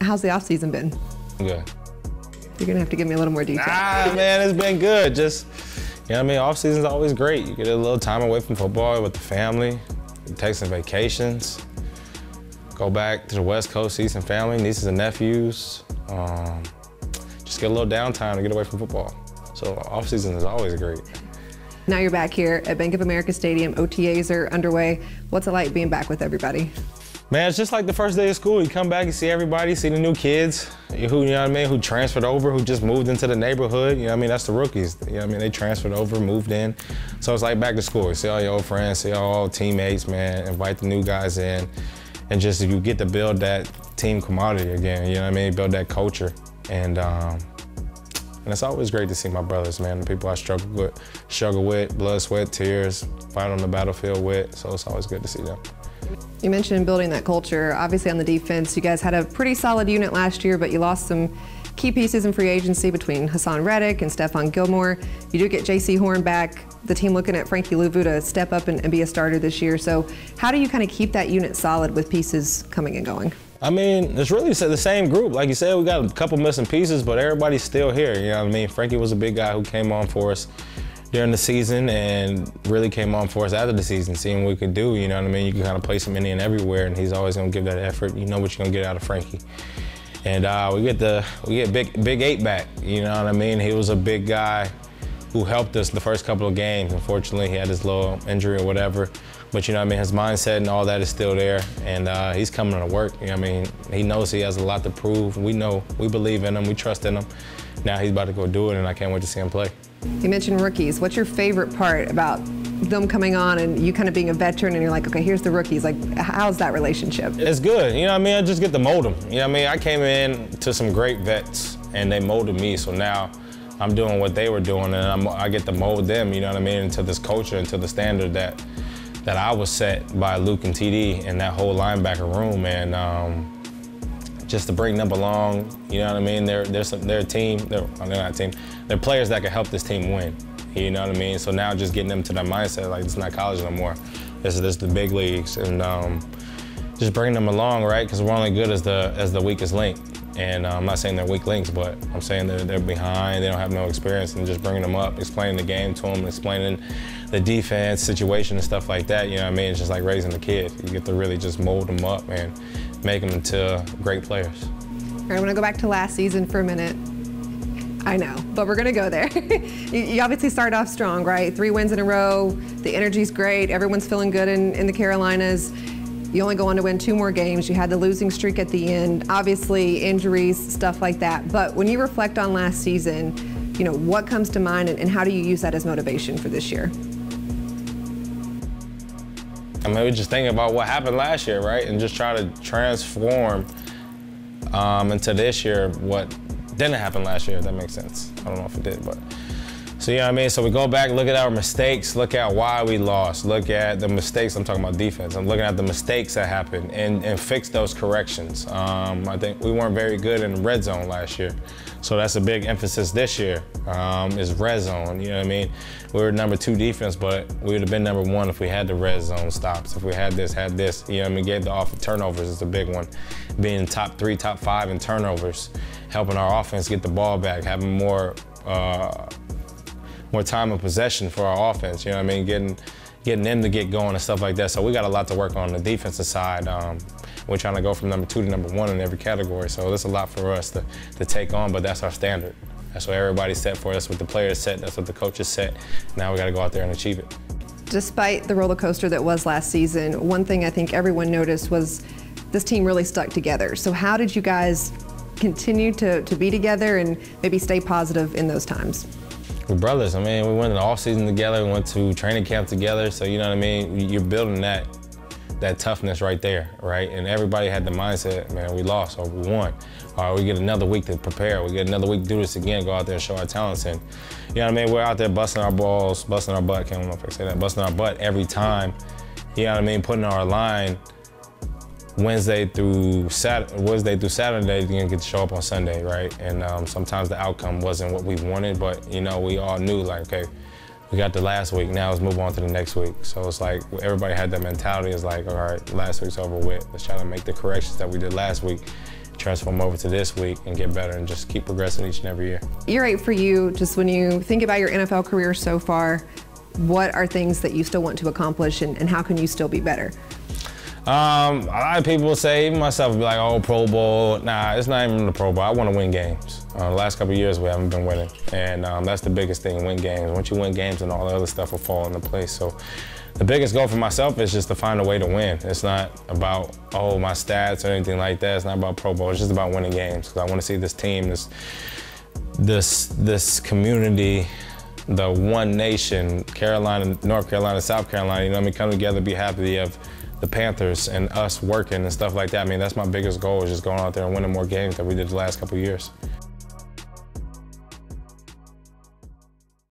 How's the offseason been? Good. You're gonna have to give me a little more detail. Man, it's been good. Just, you know what I mean? Off-season's always great. You get a little time away from football with the family, you take some vacations, go back to the West Coast, see some family, nieces and nephews. Just get a little downtime to get away from football. So off-season is always great. Now you're back here at Bank of America Stadium. OTAs are underway. What's it like being back with everybody? Man, it's just like the first day of school. You come back, you see everybody, see the new kids who, you know what I mean, who transferred over, who just moved into the neighborhood. You know what I mean? That's the rookies. You know what I mean? They transferred over, moved in. So it's like back to school. You see all your old friends, see all teammates, man, invite the new guys in. And just you get to build that team commodity again, you know what I mean? Build that culture. And it's always great to see my brothers, man, the people I struggle with, blood, sweat, tears, fight on the battlefield with. So it's always good to see them. You mentioned building that culture. Obviously on the defense, you guys had a pretty solid unit last year, but you lost some key pieces in free agency between Hassan Reddick and Stephon Gilmore. You do get J.C. Horn back. The team looking at Frankie Louvu to step up and be a starter this year. So how do you kind of keep that unit solid with pieces coming and going? I mean, it's really the same group. Like you said, we got a couple missing pieces, but everybody's still here, you know what I mean? Frankie was a big guy who came on for us during the season and really came on for us after the season, seeing what we could do, you know what I mean? You can kind of place him in and everywhere, and he's always gonna give that effort. You know what you're gonna get out of Frankie. And we get Big 8 back, you know what I mean? He was a big guy who helped us the first couple of games. Unfortunately, he had his little injury or whatever. But you know what I mean, his mindset and all that is still there, and he's coming to work. You know what I mean, he knows he has a lot to prove. We know, we believe in him, we trust in him. Now he's about to go do it, and I can't wait to see him play. You mentioned rookies. What's your favorite part about them coming on and you kind of being a veteran and you're like, okay, here's the rookies? Like, how's that relationship? It's good, you know what I mean? I just get to mold them. You know what I mean? I came in to some great vets, and they molded me, so now I'm doing what they were doing, and I get to mold them, you know what I mean, into this culture, into the standard that I was set by Luke and TD and that whole linebacker room, and just to bring them along, you know what I mean? They're a team, they're not a team, they're players that can help this team win, you know what I mean? So now just getting them to that mindset, like it's not college no more, this is the big leagues, and just bringing them along, right? Because we're only good as the weakest link. And I'm not saying they're weak links, but I'm saying they're behind, they don't have no experience, and just bringing them up, explaining the game to them, explaining the defense situation and stuff like that, you know what I mean? It's just like raising a kid. You get to really just mold them up and make them into great players. All right, I want to go back to last season for a minute. I know, but we're going to go there. You obviously started off strong, right? 3 wins in a row, the energy's great, everyone's feeling good in the Carolinas. You only go on to win 2 more games. You had the losing streak at the end, obviously injuries, stuff like that. But when you reflect on last season, you know, what comes to mind and how do you use that as motivation for this year? I mean, we just think about what happened last year, right? And just try to transform into this year what didn't happen last year, if that makes sense. I don't know if it did, but. So, you know what I mean? So we go back, look at our mistakes, look at why we lost, look at the mistakes. I'm talking about defense. I'm looking at the mistakes that happened and fix those corrections. I think we weren't very good in the red zone last year. So that's a big emphasis this year, is red zone. You know what I mean? We were number 2 defense, but we would have been number 1 if we had the red zone stops, if we had this. You know what I mean? Gave the off turnovers is a big one. Being top 3, top 5 in turnovers, helping our offense get the ball back, having more time of possession for our offense, you know what I mean? Getting them to get going and stuff like that. So we got a lot to work on the defensive side. We're trying to go from number 2 to number 1 in every category. So there's a lot for us to take on, but that's our standard. That's what everybody's set for. That's what the players set. That's what the coaches set. Now we got to go out there and achieve it. Despite the roller coaster that was last season, one thing I think everyone noticed was this team really stuck together. So how did you guys continue to be together and maybe stay positive in those times? We're brothers. I mean, we went in the off-season together, we went to training camp together, so you know what I mean? You're building that toughness right there, right? And everybody had the mindset, man, we lost or we won. All right, we get another week to prepare. We get another week to do this again, go out there and show our talents. And you know what I mean? We're out there busting our balls, busting our butt, can't remember if I say that, busting our butt every time, you know what I mean? Putting our line Wednesday through Saturday, you didn't get to show up on Sunday, right? And sometimes the outcome wasn't what we wanted, but you know, we all knew like, okay, we got the last week, now let's move on to the next week. So it's like, everybody had that mentality, it's like, all right, last week's over with. Let's try to make the corrections that we did last week transform over to this week and get better and just keep progressing each and every year. Year 8 for you, just when you think about your NFL career so far, what are things that you still want to accomplish and how can you still be better? A lot of people say, even myself, will be like, oh, Pro Bowl. Nah, it's not even the Pro Bowl. I want to win games. The last couple of years, we haven't been winning. And that's the biggest thing, win games. Once you win games, and all the other stuff will fall into place. So the biggest goal for myself is just to find a way to win. It's not about, oh, my stats or anything like that. It's not about Pro Bowl. It's just about winning games. Because I want to see this team, this community, the one nation, Carolina, North Carolina, South Carolina, you know what I mean, come together, be happy of the Panthers and us working and stuff like that. I mean, that's my biggest goal, is just going out there and winning more games than we did the last couple of years.